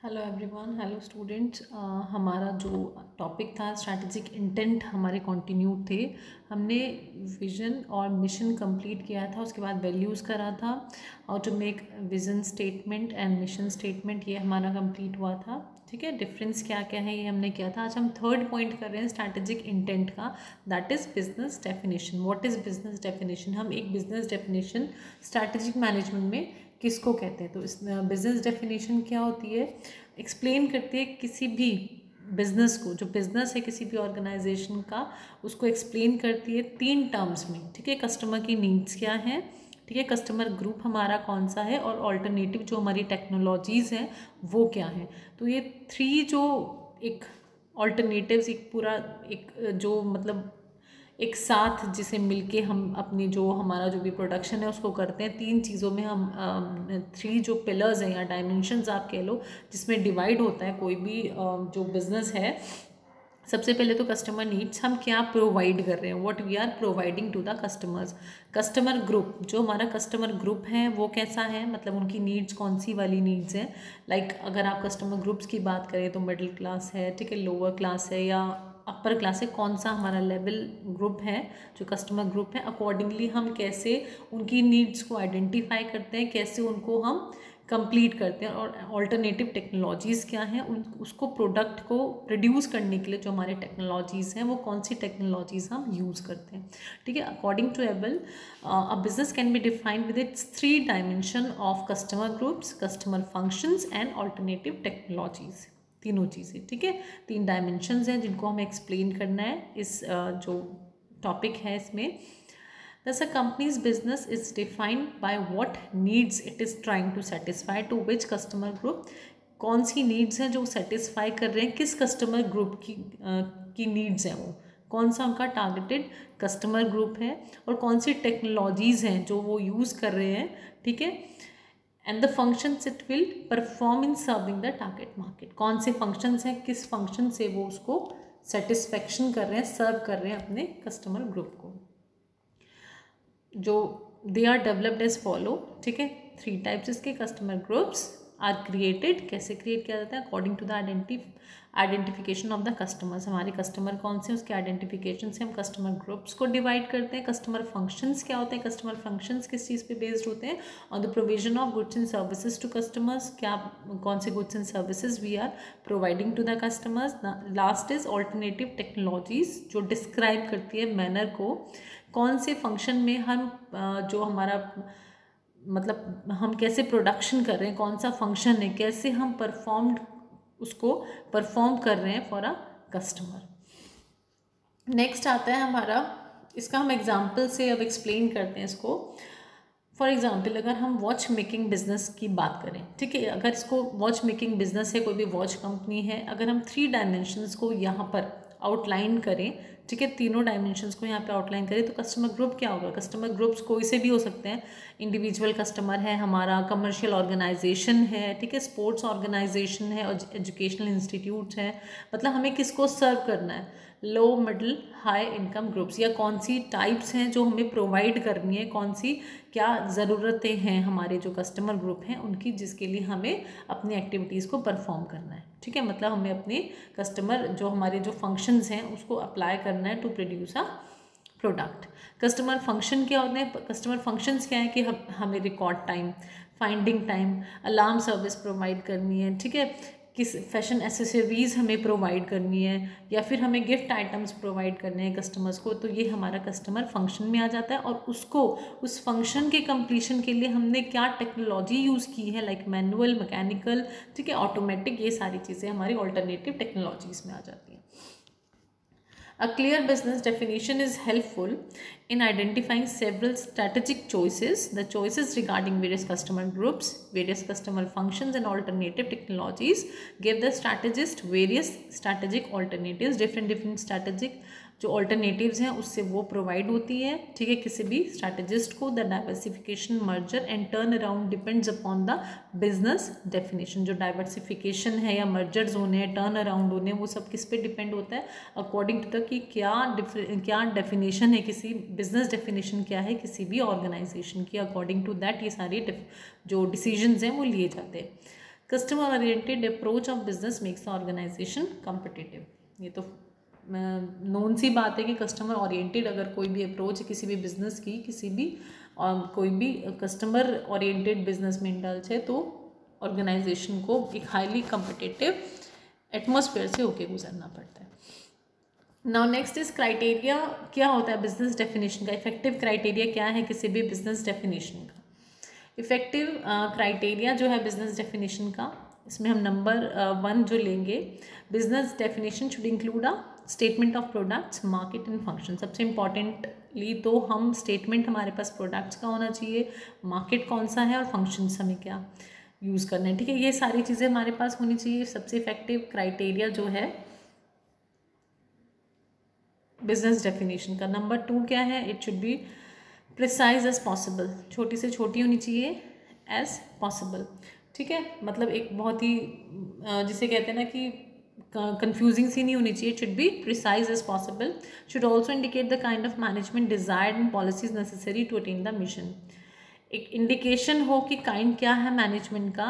Hello everyone, hello students. हमारा जो topic था स्ट्रैटेजिक इंटेंट हमारे कंटिन्यू थे। हमने विजन और मिशन कंप्लीट किया था, उसके बाद वैल्यूज़ करा था। How to make vision statement and mission statement, ये हमारा कंप्लीट हुआ था। ठीक है, डिफरेंस क्या क्या है ये हमने किया था। आज हम थर्ड पॉइंट कर रहे हैं स्ट्रैटेजिक इंटेंट का, that is business definition. What is business definition? हम एक बिजनेस डेफिनेशन स्ट्रैटेजिक मैनेजमेंट में किसको कहते हैं, तो इस बिजनेस डेफिनेशन क्या होती है, एक्सप्लेन करती है किसी भी बिजनेस को, जो बिजनेस है किसी भी ऑर्गेनाइजेशन का, उसको एक्सप्लेन करती है 3 टर्म्स में। ठीक है, कस्टमर की नीड्स क्या है, ठीक है, कस्टमर ग्रुप हमारा कौन सा है, और ऑल्टरनेटिव जो हमारी टेक्नोलॉजीज़ हैं वो क्या है। तो ये 3 जो एक ऑल्टरनेटिव्स, एक पूरा एक जो मतलब एक साथ जिसे मिलके हम अपनी जो हमारा जो भी प्रोडक्शन है उसको करते हैं। 3 चीज़ों में हम 3 जो पिलर्स हैं या डायमेंशंस आप कह लो, जिसमें डिवाइड होता है कोई भी जो बिज़नेस है। सबसे पहले तो कस्टमर नीड्स, हम क्या प्रोवाइड कर रहे हैं, what we are providing to the customers. Customer group, जो हमारा कस्टमर ग्रुप है वो कैसा है, मतलब उनकी नीड्स कौन सी वाली नीड्स हैं। लाइक अगर आप कस्टमर ग्रुप्स की बात करें तो मिडिल क्लास है, ठीक है, लोअर क्लास है या अपर क्लास है, कौन सा हमारा लेवल ग्रुप है जो कस्टमर ग्रुप है। अकॉर्डिंगली हम कैसे उनकी नीड्स को आइडेंटिफाई करते हैं, कैसे उनको हम कंप्लीट करते हैं, और ऑल्टरनेटिव टेक्नोलॉजीज़ क्या हैं, उन उसको प्रोडक्ट को प्रोड्यूस करने के लिए जो हमारे टेक्नोलॉजीज़ हैं वो कौन सी टेक्नोलॉजीज़ हम यूज़ करते हैं। ठीक है, according to Abell a business can be defined with its 3 dimension of customer groups, customer functions and alternative technologies. तीनों चीज़ें, ठीक है, 3 डायमेंशंस हैं जिनको हमें एक्सप्लेन करना है इस जो टॉपिक है इसमें। Thus, a company's business is defined by what needs it is trying to satisfy to which customer group। कौन सी नीड्स हैं जो सेटिस्फाई कर रहे हैं, किस कस्टमर ग्रुप की नीड्स हैं, वो कौन सा उनका टारगेटेड कस्टमर ग्रुप है, और कौन सी टेक्नोलॉजीज़ हैं जो वो यूज़ कर रहे हैं। ठीक है, and the functions it will perform in serving the target market. कौन से फंक्शंस हैं, किस फंक्शन से वो उसको सेटिस्फेक्शन कर रहे हैं, सर्व कर रहे हैं अपने कस्टमर ग्रुप को। जो they are developed as follow, ठीक है, 3 टाइप्स इसके कस्टमर ग्रुप्स आर क्रिएटेड। कैसे क्रिएट किया जाता है, according to the identification of the customers. हमारे कस्टमर कौन से, उसके आइडेंटिफिकेशन से हम कस्टमर ग्रुप्स को डिवाइड करते हैं। कस्टमर फंक्शंस क्या होते हैं, कस्टमर फंक्शंस किस चीज़ पे बेस्ड होते हैं, on the provision of goods and services to customers. क्या कौन से goods and services we are providing to the customers. Last is alternative technologies, जो डिस्क्राइब करती है मैनर को, कौन से फंक्शन में हम जो हमारा मतलब हम कैसे प्रोडक्शन कर रहे हैं, कौन सा फंक्शन है, कैसे हम उसको परफॉर्म कर रहे हैं फॉर अ कस्टमर। नेक्स्ट आता है हमारा, इसका हम एग्जांपल से अब एक्सप्लेन करते हैं इसको। फॉर एग्जाम्पल अगर हम वॉच मेकिंग बिजनेस की बात करें, ठीक है, अगर इसको वॉच मेकिंग बिजनेस है, कोई भी वॉच कंपनी है, अगर हम 3 डायमेंशंस को यहाँ पर आउटलाइन करें, ठीक है, तीनों डायमेंशंस को यहाँ पे आउटलाइन करें, तो कस्टमर ग्रुप क्या होगा। कस्टमर ग्रुप्स कोई से भी हो सकते हैं, इंडिविजुअल कस्टमर है हमारा, कमर्शियल ऑर्गेनाइजेशन है, ठीक है, स्पोर्ट्स ऑर्गेनाइजेशन है, और एजुकेशनल इंस्टीट्यूट है। मतलब हमें किसको सर्व करना है, low middle high income groups, या कौन सी टाइप्स हैं जो हमें प्रोवाइड करनी है, कौन सी क्या ज़रूरतें हैं हमारे जो कस्टमर ग्रुप हैं उनकी, जिसके लिए हमें अपनी एक्टिविटीज़ को परफॉर्म करना है। ठीक है, मतलब हमें अपने कस्टमर जो हमारे जो फंक्शंस हैं उसको अप्लाई करना है to produce a product. Customer function क्या होते हैं, कस्टमर फंक्शंस क्या है कि हमें record time, finding time, alarm service provide करनी है, ठीक है, किस फैशन एसेसरीज़ हमें प्रोवाइड करनी है, या फिर हमें गिफ्ट आइटम्स प्रोवाइड करने हैं कस्टमर्स को, तो ये हमारा कस्टमर फंक्शन में आ जाता है। और उसको उस फंक्शन के कंप्लीशन के लिए हमने क्या टेक्नोलॉजी यूज़ की है, लाइक मैनुअल, मैकेनिकल, ठीक है, ऑटोमेटिक, ये सारी चीज़ें हमारी ऑल्टरनेटिव टेक्नोलॉजीज़ में आ जाती हैं। A clear business definition is helpful in identifying several strategic choices. The choices regarding various customer groups, various customer functions and alternative technologies give the strategist various strategic alternatives, different strategic जो alternatives हैं उससे वो provide होती है, ठीक है, किसी भी स्ट्रैटेजिस्ट को। The diversification, merger and turn around depends upon the business definition. जो डाइवर्सिफिकेशन है या मर्जर्स होने हैं, टर्न अराउंड होने हैं, वो सब किस पे डिपेंड होता है, अकॉर्डिंग टू द कि क्या डेफिनेशन है, किसी बिजनेस डेफिनेशन क्या है किसी भी ऑर्गेनाइजेशन की, अकॉर्डिंग टू दैट ये सारी जो डिसीजंस हैं वो लिए जाते हैं। Customer oriented approach of business makes the organization competitive. ये तो नोन सी बात है कि कस्टमर ओरिएंटेड अगर कोई भी अप्रोच है किसी भी बिजनेस की, किसी भी कोई भी कस्टमर ओरिएंटेड बिजनेस में इंडल्ज है तो ऑर्गेनाइजेशन को एक हाईली कॉम्पिटिटिव एटमॉस्फेयर से होके गुजरना पड़ता है। Now next is criteria. क्या होता है बिजनेस डेफिनेशन का? इफेक्टिव क्राइटेरिया क्या है किसी भी बिजनेस डेफिनेशन का? इफेक्टिव क्राइटेरिया जो है बिजनेस डेफिनेशन का, इसमें हम नंबर 1 जो लेंगे, business definition should include a statement of products, market and function. सबसे इंपॉर्टेंटली तो हम स्टेटमेंट हमारे पास प्रोडक्ट्स का होना चाहिए, मार्केट कौन सा है और फंक्शंस हमें क्या यूज़ करना है, ठीक है, ये सारी चीज़ें हमारे पास होनी चाहिए। सबसे इफेक्टिव क्राइटेरिया जो है बिजनेस डेफिनेशन का। नंबर 2 क्या है? It should be precise as possible, छोटी से छोटी होनी चाहिए एज पॉसिबल, ठीक है, मतलब एक बहुत ही जिसे कहते हैं ना कि कंफ्यूजिंग सी नहीं होनी चाहिए, should be precise as possible, should also indicate the kind of management desired and policies necessary to attain the mission. एक इंडिकेशन हो कि काइंड क्या है मैनेजमेंट का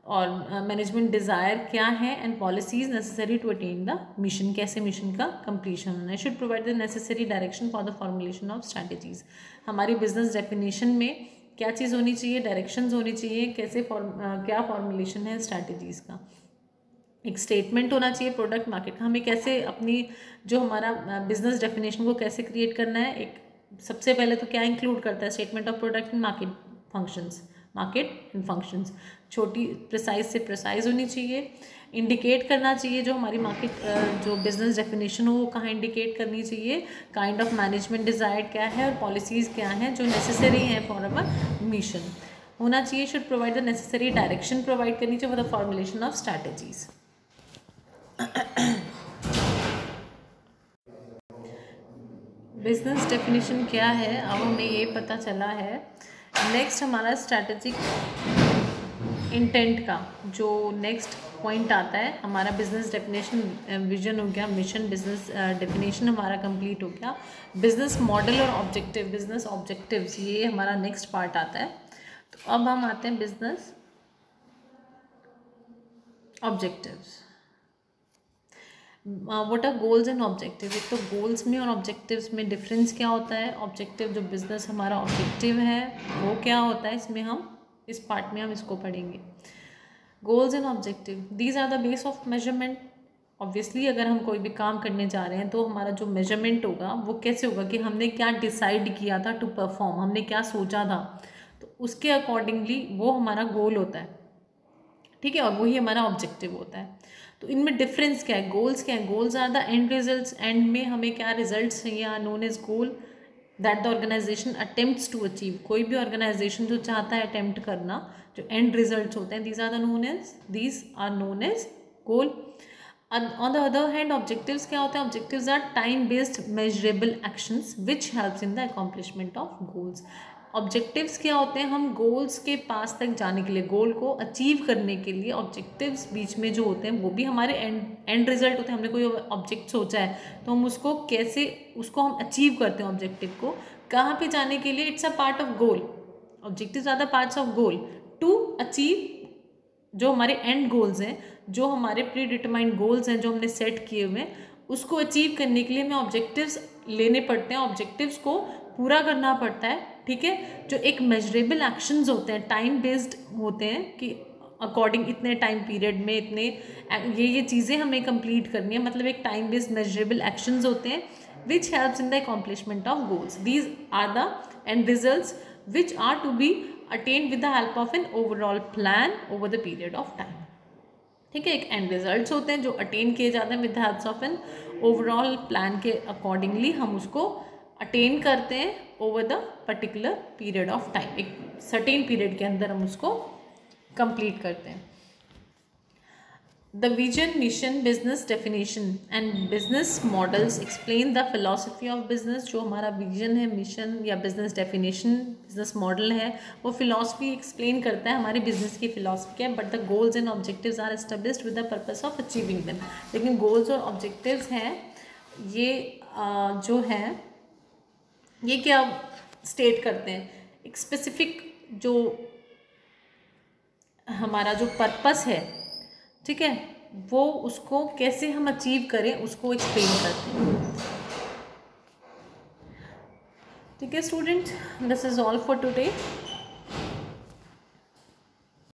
और मैनेजमेंट डिज़ायर क्या है and policies necessary to attain the mission, कैसे मिशन का कंप्लीशन होना है। Should provide the necessary direction for the formulation of strategies. हमारी बिजनेस डेफिनेशन में क्या चीज़ होनी चाहिए? डायरेक्शंस होनी चाहिए, कैसे क्या फॉर्मुलेशन है स्ट्रैटेजीज का। एक स्टेटमेंट होना चाहिए प्रोडक्ट मार्केट का, हमें कैसे अपनी जो हमारा बिजनेस डेफिनेशन को कैसे क्रिएट करना है। एक सबसे पहले तो क्या इंक्लूड करता है? Statement of product and market functions, market and functions, छोटी प्रिसाइज से प्रिसाइज होनी चाहिए। इंडिकेट करना चाहिए जो हमारी मार्केट जो बिजनेस डेफिनेशन हो वो कहाँ इंडिकेट करनी चाहिए, काइंड ऑफ मैनेजमेंट डिजायर्ड क्या है और पॉलिसीज़ क्या हैं जो नेसेसरी हैं फॉर अवर मिशन होना चाहिए। Should provide the necessary direction provide करनी चाहिए for the formulation of strategies. Business definition क्या है अब हमें ये पता चला है। नेक्स्ट हमारा स्ट्रैटेजिक इंटेंट का जो नेक्स्ट पॉइंट आता है, हमारा बिजनेस डेफिनेशन विजन हो गया, मिशन, बिजनेस डेफिनेशन हमारा कंप्लीट हो गया। बिजनेस मॉडल और ऑब्जेक्टिव, बिजनेस ऑब्जेक्टिव्स, ये हमारा नेक्स्ट पार्ट आता है। तो अब हम आते हैं business objectives. What are goals and objective? एक तो गोल्स में और ऑब्जेक्टिव्स में डिफरेंस क्या होता है। ऑब्जेक्टिव जो बिजनेस हमारा ऑब्जेक्टिव है वो क्या होता है, इसमें हम इस पार्ट में हम इसको पढ़ेंगे। Goals and objective, these are the base of measurement. Obviously अगर हम कोई भी काम करने जा रहे हैं तो हमारा जो मेजरमेंट होगा वो कैसे होगा कि हमने क्या डिसाइड किया था टू परफॉर्म, हमने क्या सोचा था, तो उसके अकॉर्डिंगली वो हमारा गोल होता है, ठीक है, और वही हमारा ऑब्जेक्टिव होता है। तो इनमें डिफरेंस क्या है? गोल्स क्या है? Goals are the end results, end में हमें क्या रिजल्ट्स चाहिए, are known as goal that the organization attempts to achieve. कोई भी ऑर्गेनाइजेशन जो चाहता है अटेम्प्ट करना, जो एंड रिजल्ट्स होते हैं, these are known as goal. On the other hand objectives क्या होते हैं? Objectives are time based measurable actions which helps in the accomplishment of goals. Objectives क्या होते हैं? हम गोल्स के पास तक जाने के लिए, गोल को अचीव करने के लिए ऑब्जेक्टिव्स बीच में जो होते हैं वो भी हमारे एंड रिजल्ट होते हैं। हमने कोई ऑब्जेक्ट सोचा है तो हम उसको कैसे उसको हम अचीव करते हैं, ऑब्जेक्टिव को कहाँ पे जाने के लिए, it's a part of goal. Objectives are the parts of goal to achieve जो हमारे एंड गोल्स हैं, जो हमारे प्री डिटरमाइंड गोल्स हैं जो हमने सेट किए हुए हैं, उसको अचीव करने के लिए हमें ऑब्जेक्टिव्स लेने पड़ते हैं, ऑब्जेक्टिव्स को पूरा करना पड़ता है, ठीक है। जो एक मेजरेबल एक्शंस होते हैं, टाइम बेस्ड होते हैं कि अकॉर्डिंग इतने टाइम पीरियड में इतने ये चीज़ें हमें कंप्लीट करनी है, मतलब एक टाइम बेस्ड मेजरेबल एक्शंस होते हैं which helps in the accomplishment of goals. These are the end results which are to be attained with the help of an overall plan over the period of time, ठीक है। एक and results होते हैं जो attain किए जाते हैं with the help of an overall plan के अकॉर्डिंगली हम उसको अटेन करते हैं over the particular period of time, एक सर्टेन पीरियड के अंदर हम उसको कंप्लीट करते हैं। The vision, mission, business definition and business models explain the philosophy of business. जो हमारा विजन है, मिशन या बिजनेस डेफिनेशन, बिजनेस मॉडल है, वो फिलॉसफी एक्सप्लेन करता है हमारे बिजनेस की फिलॉसफी क्या है। But the goals and objectives are established with the purpose of achieving them. लेकिन गोल्स और ऑब्जेक्टिव्स हैं ये जो हैं ये क्या स्टेट करते हैं, एक स्पेसिफिक जो हमारा जो पर्पस है, ठीक है, वो उसको कैसे हम अचीव करें उसको एक्सप्लेन करते हैं। ठीक है student, this is all for today.